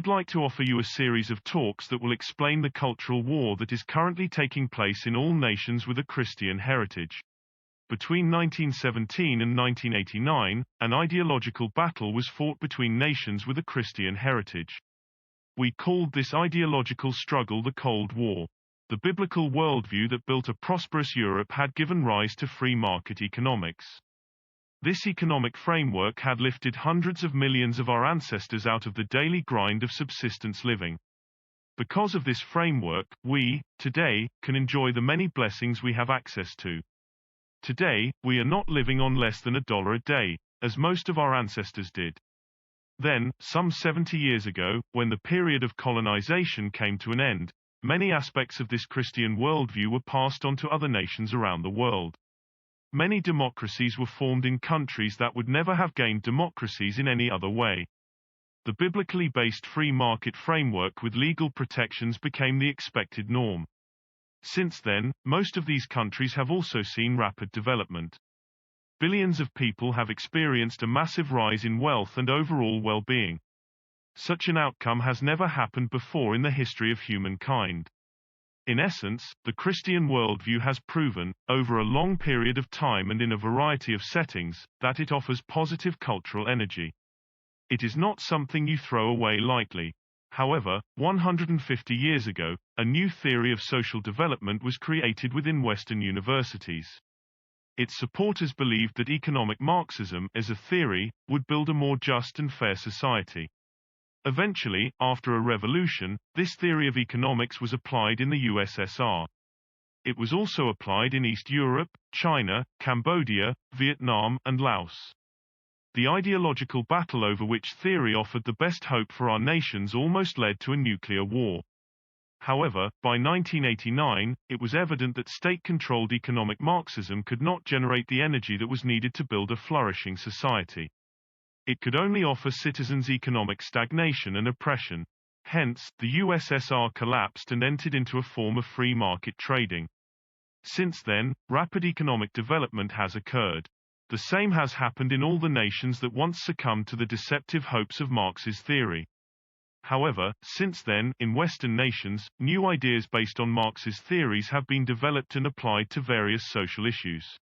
would like to offer you a series of talks that will explain the cultural war that is currently taking place in all nations with a Christian heritage. Between 1917 and 1989, an ideological battle was fought between nations with a Christian heritage. We called this ideological struggle the Cold War. The biblical worldview that built a prosperous Europe had given rise to free market economics. This economic framework had lifted hundreds of millions of our ancestors out of the daily grind of subsistence living. Because of this framework, we, today, can enjoy the many blessings we have access to. Today, we are not living on less than $1 a day, as most of our ancestors did. Then, some 70 years ago, when the period of colonization came to an end, many aspects of this Christian worldview were passed on to other nations around the world. Many democracies were formed in countries that would never have gained democracies in any other way. The biblically based free market framework with legal protections became the expected norm. Since then, most of these countries have also seen rapid development. Billions of people have experienced a massive rise in wealth and overall well-being. Such an outcome has never happened before in the history of humankind. In essence, the Christian worldview has proven, over a long period of time and in a variety of settings, that it offers positive cultural energy. It is not something you throw away lightly. However, 150 years ago, a new theory of social development was created within Western universities. Its supporters believed that economic Marxism, as a theory, would build a more just and fair society. Eventually, after a revolution, this theory of economics was applied in the USSR. It was also applied in East Europe, China, Cambodia, Vietnam, and Laos. The ideological battle over which theory offered the best hope for our nations almost led to a nuclear war. However, by 1989, it was evident that state-controlled economic Marxism could not generate the energy that was needed to build a flourishing society. It could only offer citizens economic stagnation and oppression. Hence, the USSR collapsed and entered into a form of free market trading. Since then, rapid economic development has occurred. The same has happened in all the nations that once succumbed to the deceptive hopes of Marx's theory. However, since then, in Western nations, new ideas based on Marx's theories have been developed and applied to various social issues.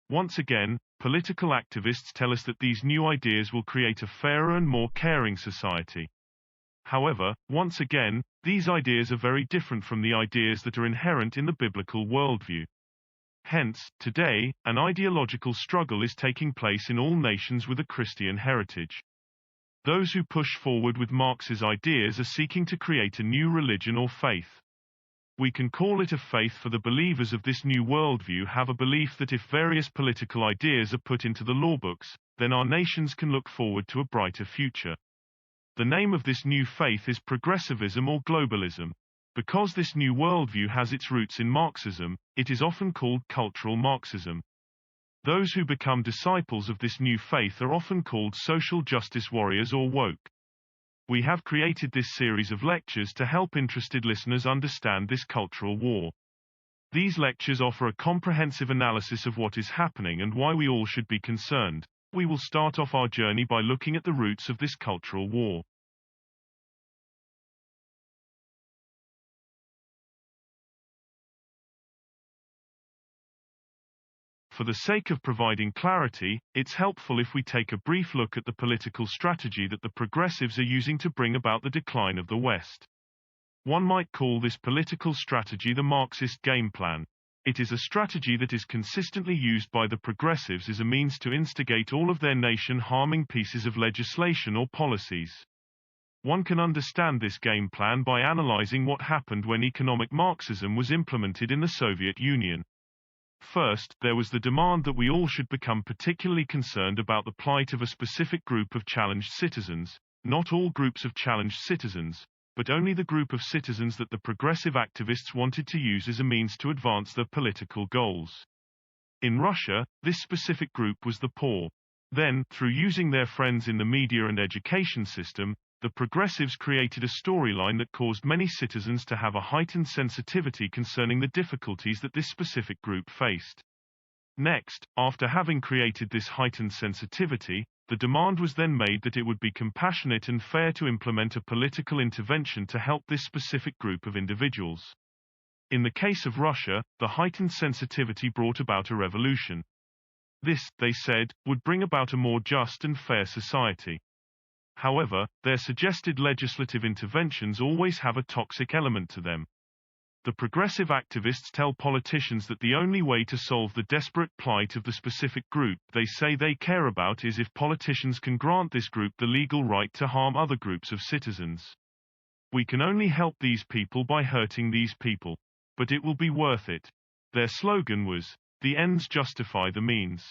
Once again, political activists tell us that these new ideas will create a fairer and more caring society. However, once again, these ideas are very different from the ideas that are inherent in the biblical worldview. Hence, today, an ideological struggle is taking place in all nations with a Christian heritage. Those who push forward with Marx's ideas are seeking to create a new religion or faith. We can call it a faith, for the believers of this new worldview have a belief that if various political ideas are put into the law books, then our nations can look forward to a brighter future. The name of this new faith is progressivism or globalism. Because this new worldview has its roots in Marxism, it is often called cultural Marxism. Those who become disciples of this new faith are often called social justice warriors or woke. We have created this series of lectures to help interested listeners understand this cultural war. These lectures offer a comprehensive analysis of what is happening and why we all should be concerned. We will start off our journey by looking at the roots of this cultural war. For the sake of providing clarity, it's helpful if we take a brief look at the political strategy that the progressives are using to bring about the decline of the West. One might call this political strategy the Marxist game plan. It is a strategy that is consistently used by the progressives as a means to instigate all of their nation-harming pieces of legislation or policies. One can understand this game plan by analyzing what happened when economic Marxism was implemented in the Soviet Union. First, there was the demand that we all should become particularly concerned about the plight of a specific group of challenged citizens, not all groups of challenged citizens, but only the group of citizens that the progressive activists wanted to use as a means to advance their political goals. In Russia, this specific group was the poor. Then, through using their friends in the media and education system, the progressives created a storyline that caused many citizens to have a heightened sensitivity concerning the difficulties that this specific group faced. Next, after having created this heightened sensitivity, The demand was then made that it would be compassionate and fair to implement a political intervention to help this specific group of individuals. In the case of Russia, the heightened sensitivity brought about a revolution. This, they said, would bring about a more just and fair society. However, their suggested legislative interventions always have a toxic element to them. The progressive activists tell politicians that the only way to solve the desperate plight of the specific group they say they care about is if politicians can grant this group the legal right to harm other groups of citizens. We can only help these people by hurting these people. But it will be worth it. Their slogan was, "The ends justify the means."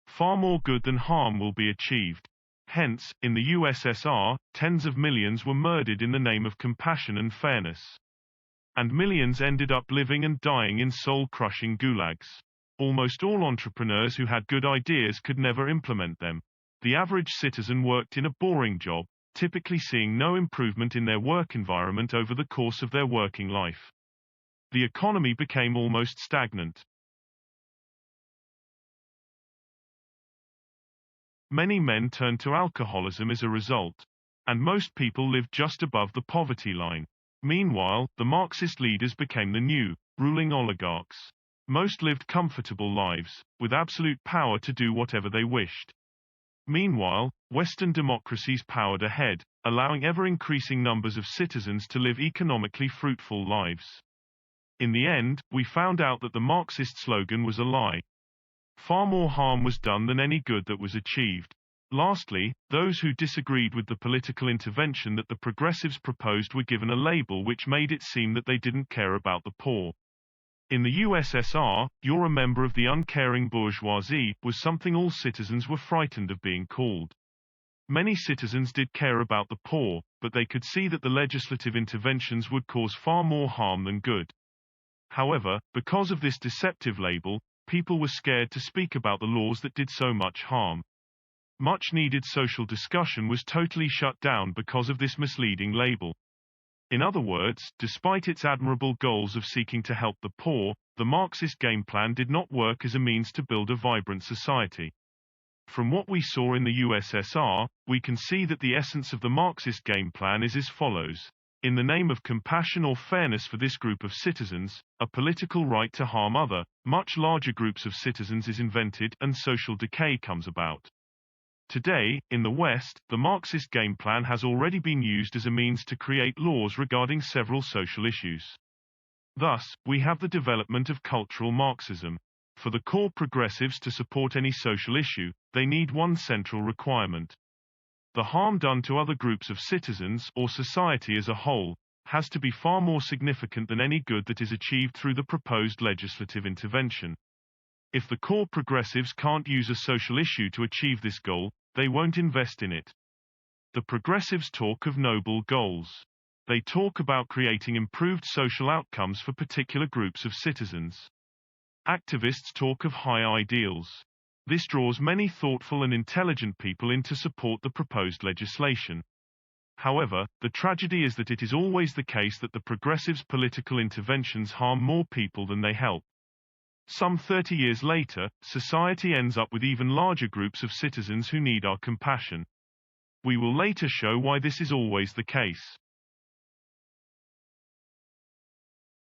Far more good than harm will be achieved. Hence, in the USSR, tens of millions were murdered in the name of compassion and fairness. And millions ended up living and dying in soul-crushing gulags. Almost all entrepreneurs who had good ideas could never implement them. The average citizen worked in a boring job, typically seeing no improvement in their work environment over the course of their working life. The economy became almost stagnant. Many men turned to alcoholism as a result. And most people lived just above the poverty line. Meanwhile, the Marxist leaders became the new, ruling oligarchs. Most lived comfortable lives, with absolute power to do whatever they wished. Meanwhile, Western democracies powered ahead, allowing ever-increasing numbers of citizens to live economically fruitful lives. In the end, we found out that the Marxist slogan was a lie. Far more harm was done than any good that was achieved. Lastly, those who disagreed with the political intervention that the progressives proposed were given a label which made it seem that they didn't care about the poor. In the USSR, "You're a member of the uncaring bourgeoisie" was something all citizens were frightened of being called. Many citizens did care about the poor, but they could see that the legislative interventions would cause far more harm than good. However, because of this deceptive label, people were scared to speak about the laws that did so much harm. Much needed social discussion was totally shut down because of this misleading label. In other words, despite its admirable goals of seeking to help the poor, the Marxist game plan did not work as a means to build a vibrant society. From what we saw in the USSR, we can see that the essence of the Marxist game plan is as follows. In the name of compassion or fairness for this group of citizens, a political right to harm other, much larger groups of citizens is invented and social decay comes about. Today, in the West, the Marxist game plan has already been used as a means to create laws regarding several social issues. Thus, we have the development of cultural Marxism. For the core progressives to support any social issue, they need one central requirement. The harm done to other groups of citizens, or society as a whole, has to be far more significant than any good that is achieved through the proposed legislative intervention. If the core progressives can't use a social issue to achieve this goal, they won't invest in it. The progressives talk of noble goals. They talk about creating improved social outcomes for particular groups of citizens. Activists talk of high ideals. This draws many thoughtful and intelligent people in to support the proposed legislation. However, the tragedy is that it is always the case that the progressives' political interventions harm more people than they help. Some 30 years later, society ends up with even larger groups of citizens who need our compassion. We will later show why this is always the case.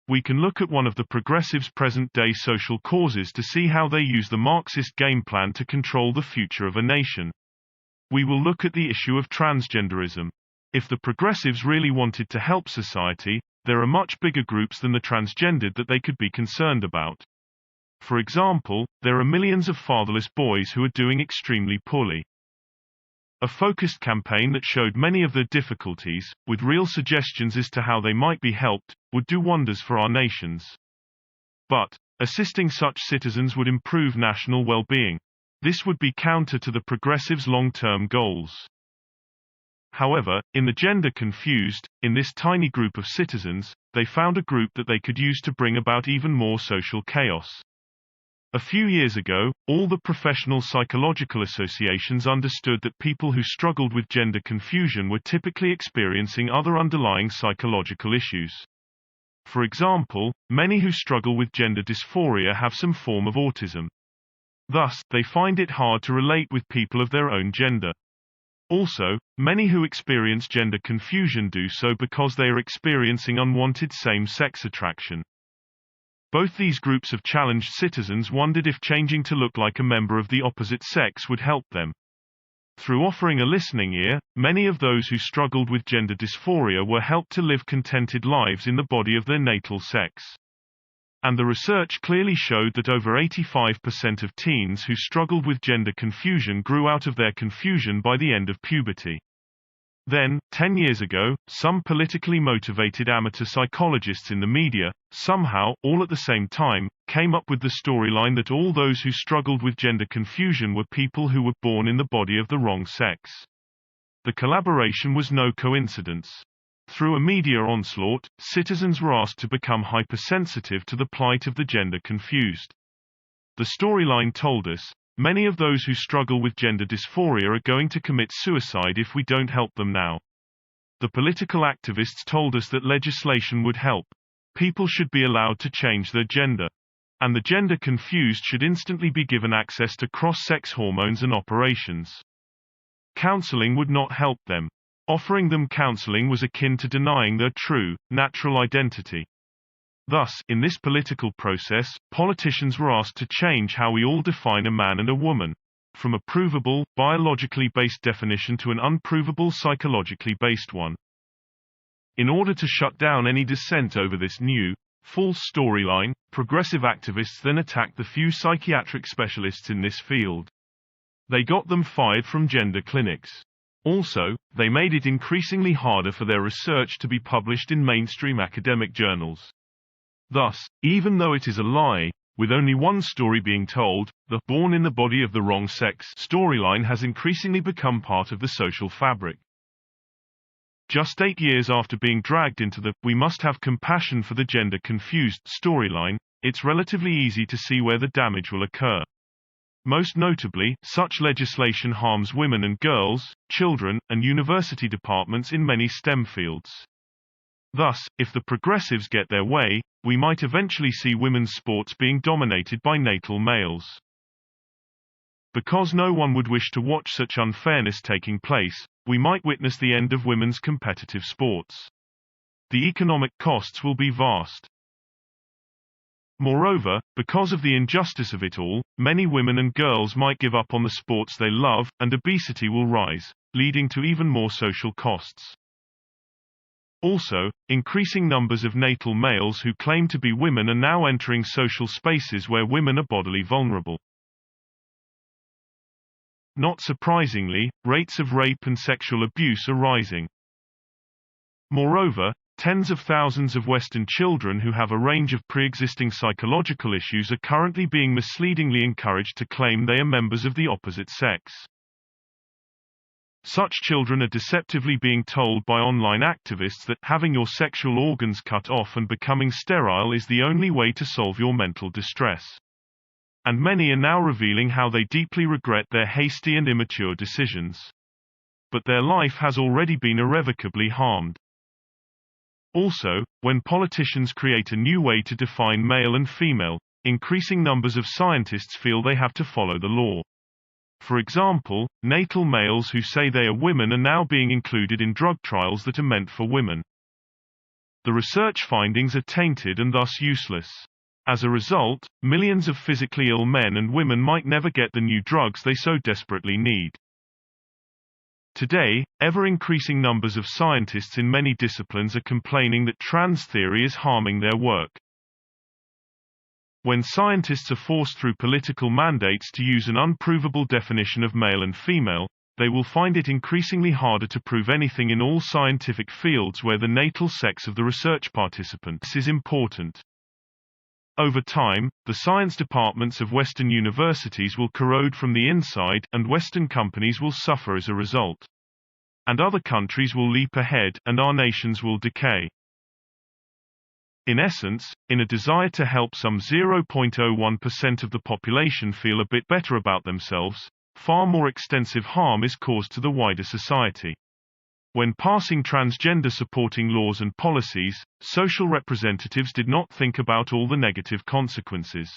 We can look at one of the progressives' present-day social causes to see how they use the Marxist game plan to control the future of a nation. We will look at the issue of transgenderism. If the progressives really wanted to help society, there are much bigger groups than the transgendered that they could be concerned about. For example, there are millions of fatherless boys who are doing extremely poorly. A focused campaign that showed many of their difficulties, with real suggestions as to how they might be helped, would do wonders for our nations. But, assisting such citizens would improve national well-being. This would be counter to the progressives' long-term goals. However, in the gender confused, in this tiny group of citizens, they found a group that they could use to bring about even more social chaos. A few years ago, all the professional psychological associations understood that people who struggled with gender confusion were typically experiencing other underlying psychological issues. For example, many who struggle with gender dysphoria have some form of autism. Thus, they find it hard to relate with people of their own gender. Also, many who experience gender confusion do so because they are experiencing unwanted same-sex attraction. Both these groups of challenged citizens wondered if changing to look like a member of the opposite sex would help them. Through offering a listening ear, many of those who struggled with gender dysphoria were helped to live contented lives in the body of their natal sex. And the research clearly showed that over 85% of teens who struggled with gender confusion grew out of their confusion by the end of puberty. Then, 10 years ago, some politically motivated amateur psychologists in the media, somehow, all at the same time, came up with the storyline that all those who struggled with gender confusion were people who were born in the body of the wrong sex. The collaboration was no coincidence. Through a media onslaught, citizens were asked to become hypersensitive to the plight of the gender confused. The storyline told us, many of those who struggle with gender dysphoria are going to commit suicide if we don't help them now. The political activists told us that legislation would help. People should be allowed to change their gender. And the gender confused should instantly be given access to cross-sex hormones and operations. Counseling would not help them. Offering them counseling was akin to denying their true, natural identity. Thus, in this political process, politicians were asked to change how we all define a man and a woman, from a provable, biologically based definition to an unprovable psychologically based one. In order to shut down any dissent over this new, false storyline, progressive activists then attacked the few psychiatric specialists in this field. They got them fired from gender clinics. Also, they made it increasingly harder for their research to be published in mainstream academic journals. Thus, even though it is a lie, with only one story being told, the born in the body of the wrong sex storyline has increasingly become part of the social fabric. Just 8 years after being dragged into the "we must have compassion for the gender confused" storyline, it's relatively easy to see where the damage will occur. Most notably, such legislation harms women and girls, children, and university departments in many STEM fields. Thus, if the progressives get their way, we might eventually see women's sports being dominated by natal males. Because no one would wish to watch such unfairness taking place, we might witness the end of women's competitive sports. The economic costs will be vast. Moreover, because of the injustice of it all, many women and girls might give up on the sports they love, and obesity will rise, leading to even more social costs. Also, increasing numbers of natal males who claim to be women are now entering social spaces where women are bodily vulnerable. Not surprisingly, rates of rape and sexual abuse are rising. Moreover, tens of thousands of Western children who have a range of pre-existing psychological issues are currently being misleadingly encouraged to claim they are members of the opposite sex. Such children are deceptively being told by online activists that having your sexual organs cut off and becoming sterile is the only way to solve your mental distress. And many are now revealing how they deeply regret their hasty and immature decisions. But their life has already been irrevocably harmed. Also, when politicians create a new way to define male and female, increasing numbers of scientists feel they have to follow the law. For example, natal males who say they are women are now being included in drug trials that are meant for women. The research findings are tainted and thus useless. As a result, millions of physically ill men and women might never get the new drugs they so desperately need. Today, ever-increasing numbers of scientists in many disciplines are complaining that trans theory is harming their work. When scientists are forced through political mandates to use an unprovable definition of male and female, they will find it increasingly harder to prove anything in all scientific fields where the natal sex of the research participants is important. Over time, the science departments of Western universities will corrode from the inside, and Western companies will suffer as a result. And other countries will leap ahead, and our nations will decay. In essence, in a desire to help some 0.01% of the population feel a bit better about themselves, far more extensive harm is caused to the wider society. When passing transgender-supporting laws and policies, social representatives did not think about all the negative consequences.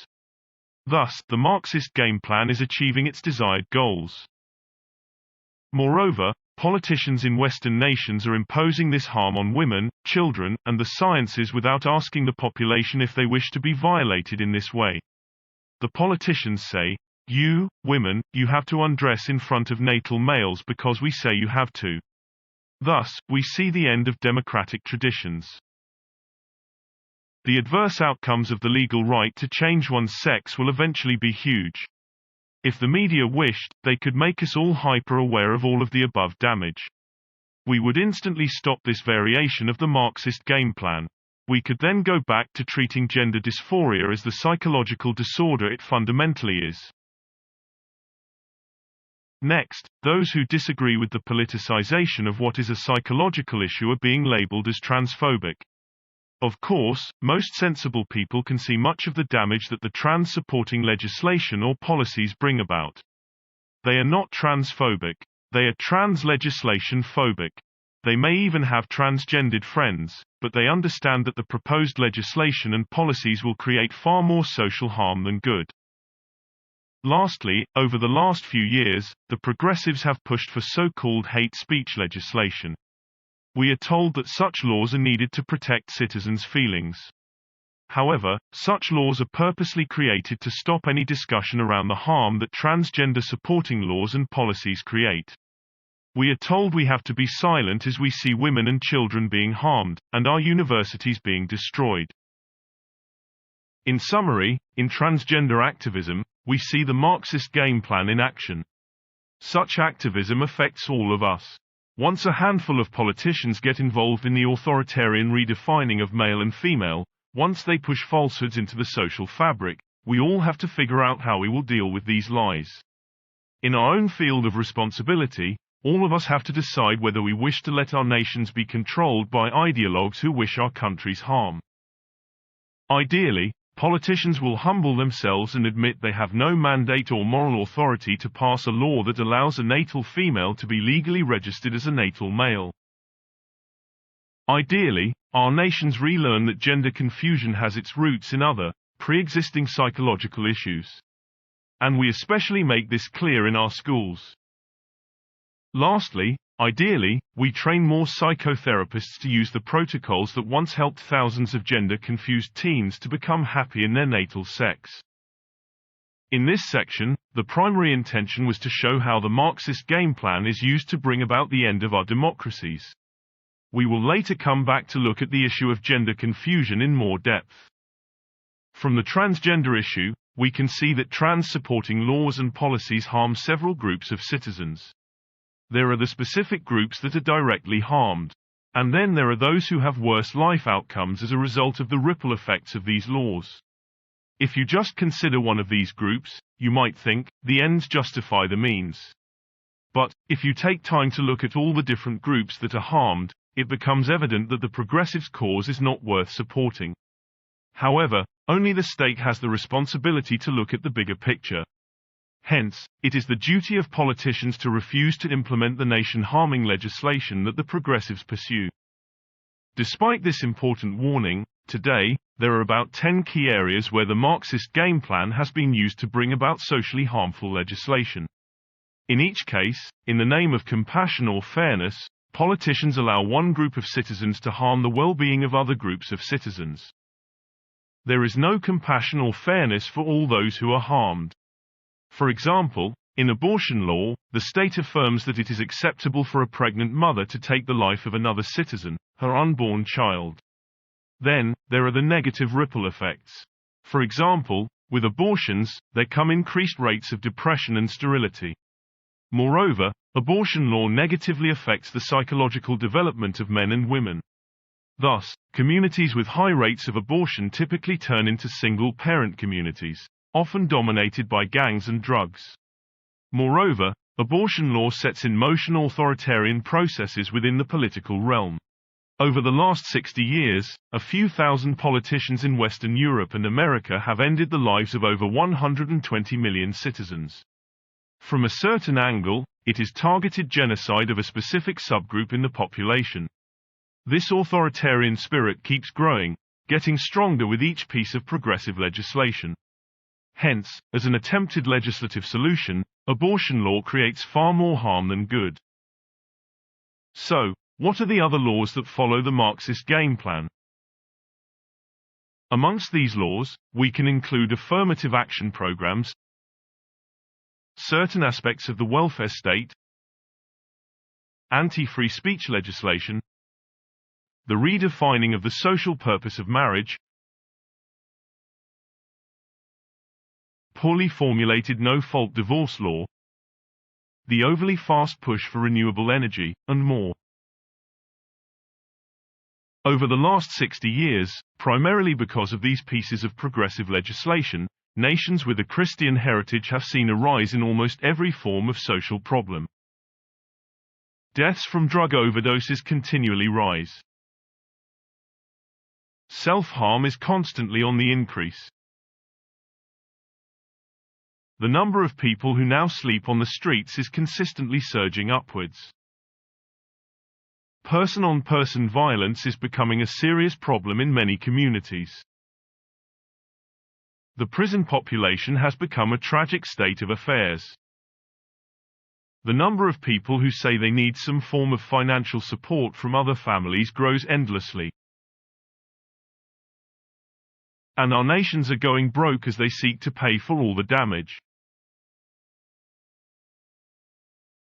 Thus, the Marxist game plan is achieving its desired goals. Moreover, politicians in Western nations are imposing this harm on women, children, and the sciences without asking the population if they wish to be violated in this way. The politicians say, "You, women, you have to undress in front of natal males because we say you have to." Thus, we see the end of democratic traditions. The adverse outcomes of the legal right to change one's sex will eventually be huge. If the media wished, they could make us all hyper-aware of all of the above damage. We would instantly stop this variation of the Marxist game plan. We could then go back to treating gender dysphoria as the psychological disorder it fundamentally is. Next, those who disagree with the politicization of what is a psychological issue are being labeled as transphobic. Of course, most sensible people can see much of the damage that the trans-supporting legislation or policies bring about. They are not transphobic. They are trans-legislation-phobic. They may even have transgendered friends, but they understand that the proposed legislation and policies will create far more social harm than good. Lastly, over the last few years, the progressives have pushed for so-called hate speech legislation. We are told that such laws are needed to protect citizens' feelings. However, such laws are purposely created to stop any discussion around the harm that transgender supporting laws and policies create. We are told we have to be silent as we see women and children being harmed, and our universities being destroyed. In summary, in transgender activism, we see the Marxist game plan in action. Such activism affects all of us. Once a handful of politicians get involved in the authoritarian redefining of male and female, once they push falsehoods into the social fabric, we all have to figure out how we will deal with these lies. In our own field of responsibility, all of us have to decide whether we wish to let our nations be controlled by ideologues who wish our countries harm. Ideally, politicians will humble themselves and admit they have no mandate or moral authority to pass a law that allows a natal female to be legally registered as a natal male. Ideally, our nations relearn that gender confusion has its roots in other, pre-existing psychological issues. And we especially make this clear in our schools. Lastly, ideally, we train more psychotherapists to use the protocols that once helped thousands of gender-confused teens to become happy in their natal sex. In this section, the primary intention was to show how the Marxist game plan is used to bring about the end of our democracies. We will later come back to look at the issue of gender confusion in more depth. From the transgender issue, we can see that trans-supporting laws and policies harm several groups of citizens. There are the specific groups that are directly harmed. And then there are those who have worse life outcomes as a result of the ripple effects of these laws. If you just consider one of these groups, you might think, the ends justify the means. But, if you take time to look at all the different groups that are harmed, it becomes evident that the progressives' cause is not worth supporting. However, only the state has the responsibility to look at the bigger picture. Hence, it is the duty of politicians to refuse to implement the nation-harming legislation that the progressives pursue. Despite this important warning, today, there are about 10 key areas where the Marxist game plan has been used to bring about socially harmful legislation. In each case, in the name of compassion or fairness, politicians allow one group of citizens to harm the well-being of other groups of citizens. There is no compassion or fairness for all those who are harmed. For example, in abortion law, the state affirms that it is acceptable for a pregnant mother to take the life of another citizen, her unborn child. Then, there are the negative ripple effects. For example, with abortions, there come increased rates of depression and sterility. Moreover, abortion law negatively affects the psychological development of men and women. Thus, communities with high rates of abortion typically turn into single-parent communities, often dominated by gangs and drugs. Moreover, abortion law sets in motion authoritarian processes within the political realm. Over the last 60 years, a few thousand politicians in Western Europe and America have ended the lives of over 120 million citizens. From a certain angle, it is targeted genocide of a specific subgroup in the population. This authoritarian spirit keeps growing, getting stronger with each piece of progressive legislation. Hence, as an attempted legislative solution, abortion law creates far more harm than good. So, what are the other laws that follow the Marxist game plan? Amongst these laws, we can include affirmative action programs, certain aspects of the welfare state, anti-free speech legislation, the redefining of the social purpose of marriage, poorly formulated no-fault divorce law, the overly fast push for renewable energy, and more. Over the last 60 years, primarily because of these pieces of progressive legislation, nations with a Christian heritage have seen a rise in almost every form of social problem. Deaths from drug overdoses continually rise. Self-harm is constantly on the increase. The number of people who now sleep on the streets is consistently surging upwards. Person-on-person violence is becoming a serious problem in many communities. The prison population has become a tragic state of affairs. The number of people who say they need some form of financial support from other families grows endlessly. And our nations are going broke as they seek to pay for all the damage.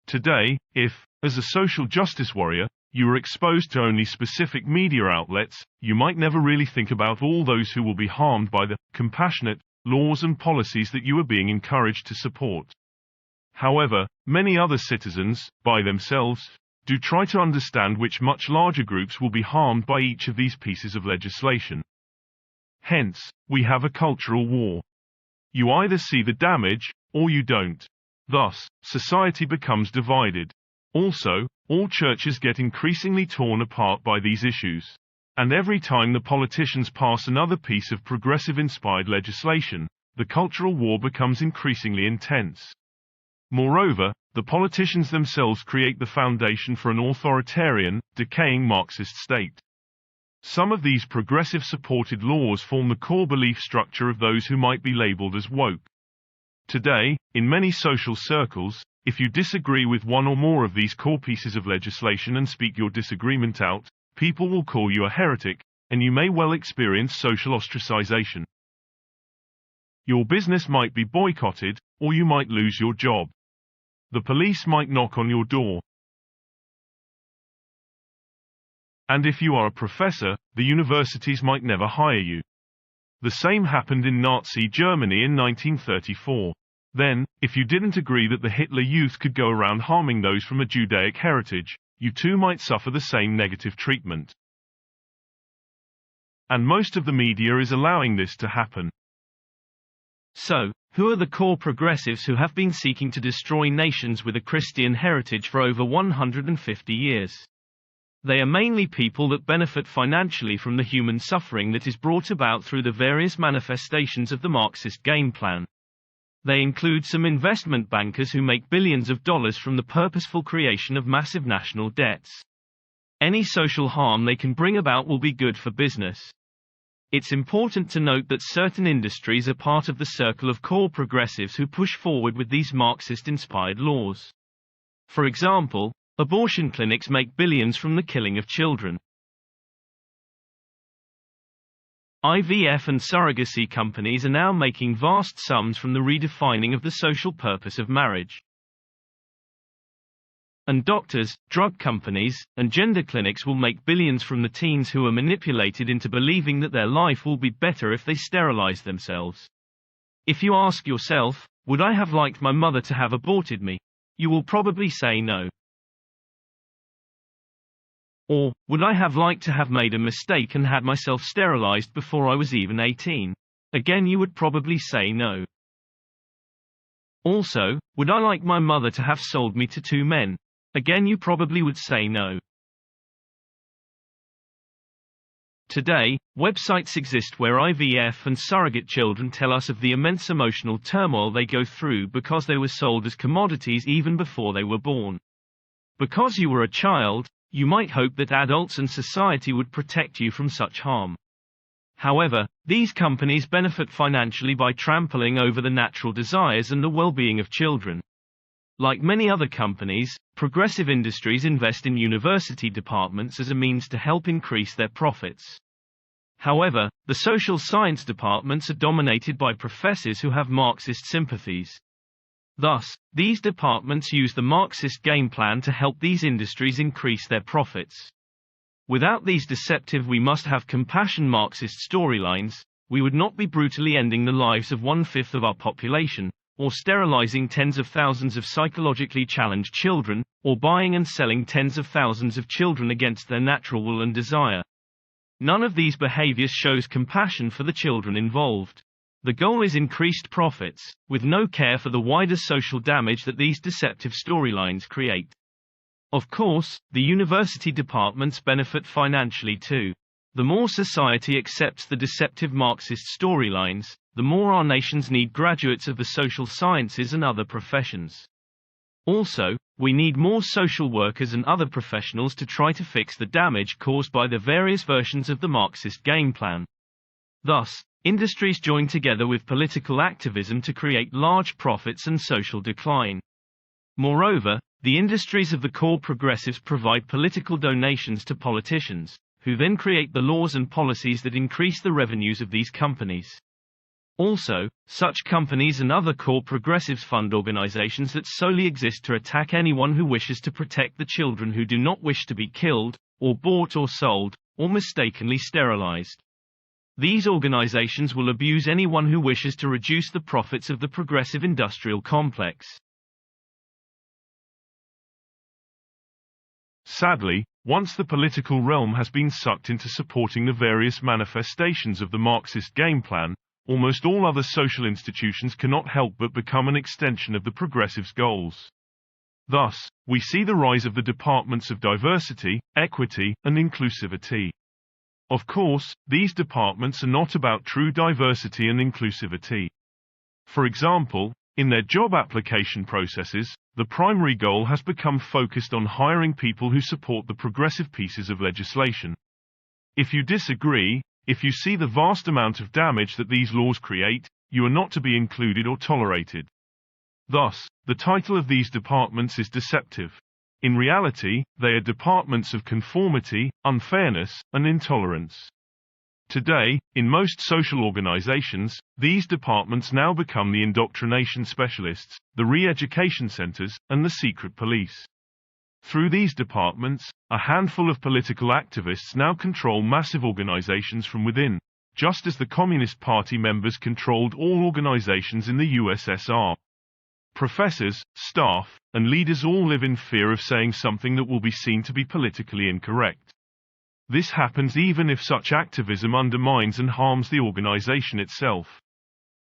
Today, if, as a social justice warrior, you are exposed to only specific media outlets, you might never really think about all those who will be harmed by the compassionate laws and policies that you are being encouraged to support. However, many other citizens, by themselves, do try to understand which much larger groups will be harmed by each of these pieces of legislation. Hence, we have a cultural war. You either see the damage, or you don't. Thus, society becomes divided. Also, all churches get increasingly torn apart by these issues. And every time the politicians pass another piece of progressive-inspired legislation, the cultural war becomes increasingly intense. Moreover, the politicians themselves create the foundation for an authoritarian, decaying Marxist state. Some of these progressive-supported laws form the core belief structure of those who might be labeled as woke. Today, in many social circles, if you disagree with one or more of these core pieces of legislation and speak your disagreement out, people will call you a heretic, and you may well experience social ostracization. Your business might be boycotted, or you might lose your job. The police might knock on your door. And if you are a professor, the universities might never hire you. The same happened in Nazi Germany in 1934. Then, if you didn't agree that the Hitler Youth could go around harming those from a Judaic heritage, you too might suffer the same negative treatment. And most of the media is allowing this to happen. So, who are the core progressives who have been seeking to destroy nations with a Christian heritage for over 150 years? They are mainly people that benefit financially from the human suffering that is brought about through the various manifestations of the Marxist game plan. They include some investment bankers who make billions of dollars from the purposeful creation of massive national debts. Any social harm they can bring about will be good for business. It's important to note that certain industries are part of the circle of core progressives who push forward with these Marxist-inspired laws. For example, abortion clinics make billions from the killing of children. IVF and surrogacy companies are now making vast sums from the redefining of the social purpose of marriage. And doctors, drug companies, and gender clinics will make billions from the teens who are manipulated into believing that their life will be better if they sterilize themselves. If you ask yourself, would I have liked my mother to have aborted me? You will probably say no. Or, would I have liked to have made a mistake and had myself sterilized before I was even 18? Again, you would probably say no. Also, would I like my mother to have sold me to two men? Again, you probably would say no. Today, websites exist where IVF and surrogate children tell us of the immense emotional turmoil they go through because they were sold as commodities even before they were born. Because you were a child, you might hope that adults and society would protect you from such harm. However, these companies benefit financially by trampling over the natural desires and the well-being of children. Like many other companies, progressive industries invest in university departments as a means to help increase their profits. However, the social science departments are dominated by professors who have Marxist sympathies. Thus, these departments use the Marxist game plan to help these industries increase their profits. Without these deceptive we must have compassion Marxist storylines, we would not be brutally ending the lives of 1/5 of our population, or sterilizing tens of thousands of psychologically challenged children, or buying and selling tens of thousands of children against their natural will and desire. None of these behaviors shows compassion for the children involved. The goal is increased profits, with no care for the wider social damage that these deceptive storylines create. Of course, the university departments benefit financially too. The more society accepts the deceptive Marxist storylines, the more our nations need graduates of the social sciences and other professions. Also, we need more social workers and other professionals to try to fix the damage caused by the various versions of the Marxist game plan. Thus, industries join together with political activism to create large profits and social decline. Moreover, the industries of the core progressives provide political donations to politicians, who then create the laws and policies that increase the revenues of these companies. Also, such companies and other core progressives fund organizations that solely exist to attack anyone who wishes to protect the children who do not wish to be killed, or bought or sold, or mistakenly sterilized. These organizations will abuse anyone who wishes to reduce the profits of the progressive industrial complex. Sadly, once the political realm has been sucked into supporting the various manifestations of the Marxist game plan, almost all other social institutions cannot help but become an extension of the progressives' goals. Thus, we see the rise of the departments of diversity, equity, and inclusivity. Of course, these departments are not about true diversity and inclusivity. For example, in their job application processes, the primary goal has become focused on hiring people who support the progressive pieces of legislation. If you disagree, if you see the vast amount of damage that these laws create, you are not to be included or tolerated. Thus, the title of these departments is deceptive. In reality, they are departments of conformity, unfairness, and intolerance. Today, in most social organizations, these departments now become the indoctrination specialists, the re-education centers, and the secret police. Through these departments, a handful of political activists now control massive organizations from within, just as the Communist Party members controlled all organizations in the USSR. Professors, staff, and leaders all live in fear of saying something that will be seen to be politically incorrect. This happens even if such activism undermines and harms the organization itself.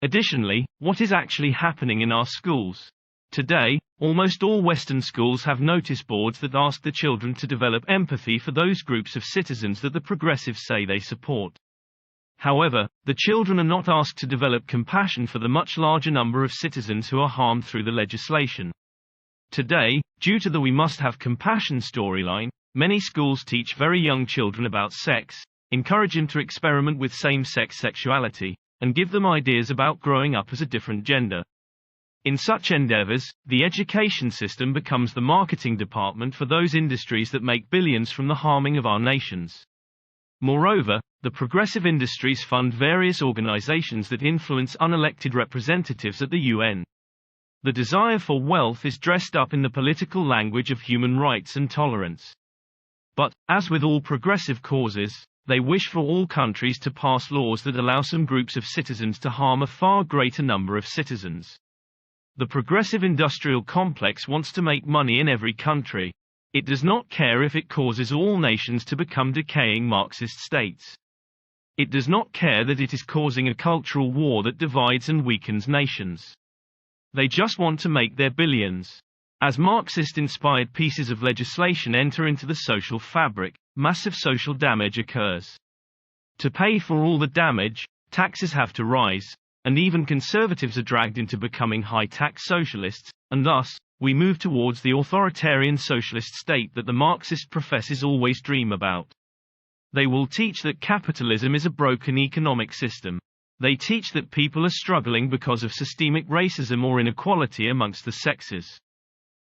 Additionally, what is actually happening in our schools? Today, almost all Western schools have notice boards that ask the children to develop empathy for those groups of citizens that the progressives say they support. However, the children are not asked to develop compassion for the much larger number of citizens who are harmed through the legislation. Today, due to the "we must have compassion" storyline, many schools teach very young children about sex, encourage them to experiment with same-sex sexuality, and give them ideas about growing up as a different gender. In such endeavors, the education system becomes the marketing department for those industries that make billions from the harming of our nations. Moreover, the progressive industries fund various organizations that influence unelected representatives at the UN. The desire for wealth is dressed up in the political language of human rights and tolerance. But, as with all progressive causes, they wish for all countries to pass laws that allow some groups of citizens to harm a far greater number of citizens. The progressive industrial complex wants to make money in every country. It does not care if it causes all nations to become decaying Marxist states. It does not care that it is causing a cultural war that divides and weakens nations. They just want to make their billions. As Marxist-inspired pieces of legislation enter into the social fabric, massive social damage occurs. To pay for all the damage, taxes have to rise, and even conservatives are dragged into becoming high-tax socialists, and thus, we move towards the authoritarian socialist state that the Marxist professors always dream about. They will teach that capitalism is a broken economic system. They teach that people are struggling because of systemic racism or inequality amongst the sexes.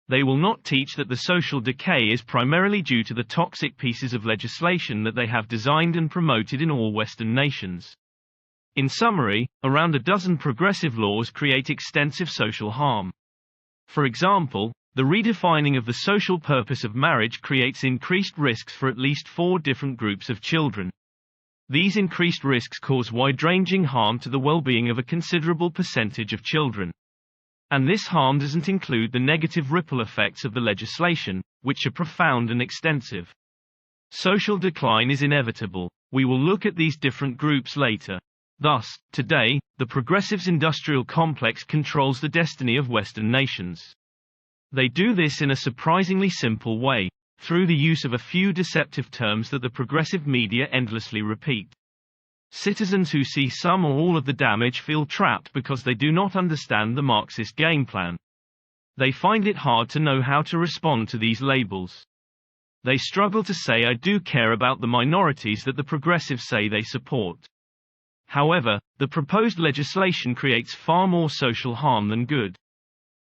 They will not teach that the social decay is primarily due to the toxic pieces of legislation that they have designed and promoted in all Western nations. In summary, around a dozen progressive laws create extensive social harm. For example, the redefining of the social purpose of marriage creates increased risks for at least 4 different groups of children. These increased risks cause wide-ranging harm to the well-being of a considerable percentage of children. And this harm doesn't include the negative ripple effects of the legislation, which are profound and extensive. Social decline is inevitable. We will look at these different groups later. Thus, today, the progressives' industrial complex controls the destiny of Western nations. They do this in a surprisingly simple way, through the use of a few deceptive terms that the progressive media endlessly repeat. Citizens who see some or all of the damage feel trapped because they do not understand the Marxist game plan. They find it hard to know how to respond to these labels. They struggle to say I do care about the minorities that the progressives say they support. However, the proposed legislation creates far more social harm than good.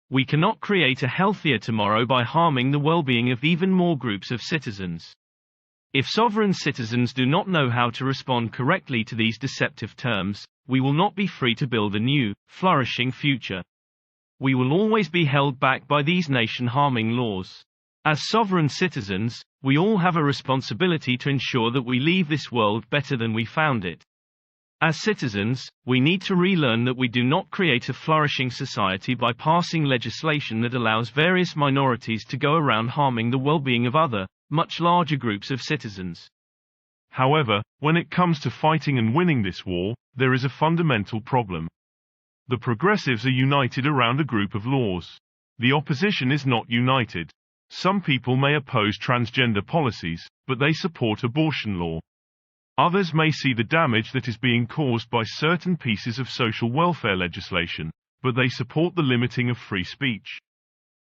We cannot create a healthier tomorrow by harming the well-being of even more groups of citizens. If sovereign citizens do not know how to respond correctly to these deceptive terms, we will not be free to build a new, flourishing future. We will always be held back by these nation-harming laws. As sovereign citizens, we all have a responsibility to ensure that we leave this world better than we found it. As citizens, we need to relearn that we do not create a flourishing society by passing legislation that allows various minorities to go around harming the well-being of other, much larger groups of citizens. However, when it comes to fighting and winning this war, there is a fundamental problem. The progressives are united around a group of laws. The opposition is not united. Some people may oppose transgender policies, but they support abortion law. Others may see the damage that is being caused by certain pieces of social welfare legislation, but they support the limiting of free speech.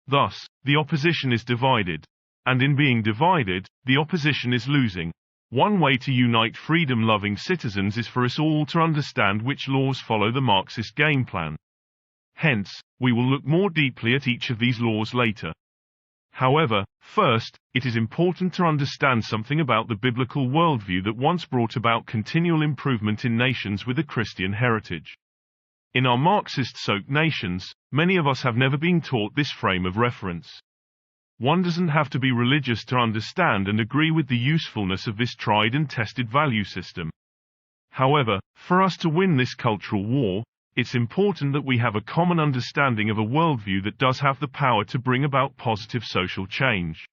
Thus, the opposition is divided. And in being divided, the opposition is losing. One way to unite freedom-loving citizens is for us all to understand which laws follow the Marxist game plan. Hence, we will look more deeply at each of these laws later. However, first, it is important to understand something about the biblical worldview that once brought about continual improvement in nations with a Christian heritage. In our Marxist-soaked nations, many of us have never been taught this frame of reference. One doesn't have to be religious to understand and agree with the usefulness of this tried and tested value system. However, for us to win this cultural war, it's important that we have a common understanding of a worldview that does have the power to bring about positive social change.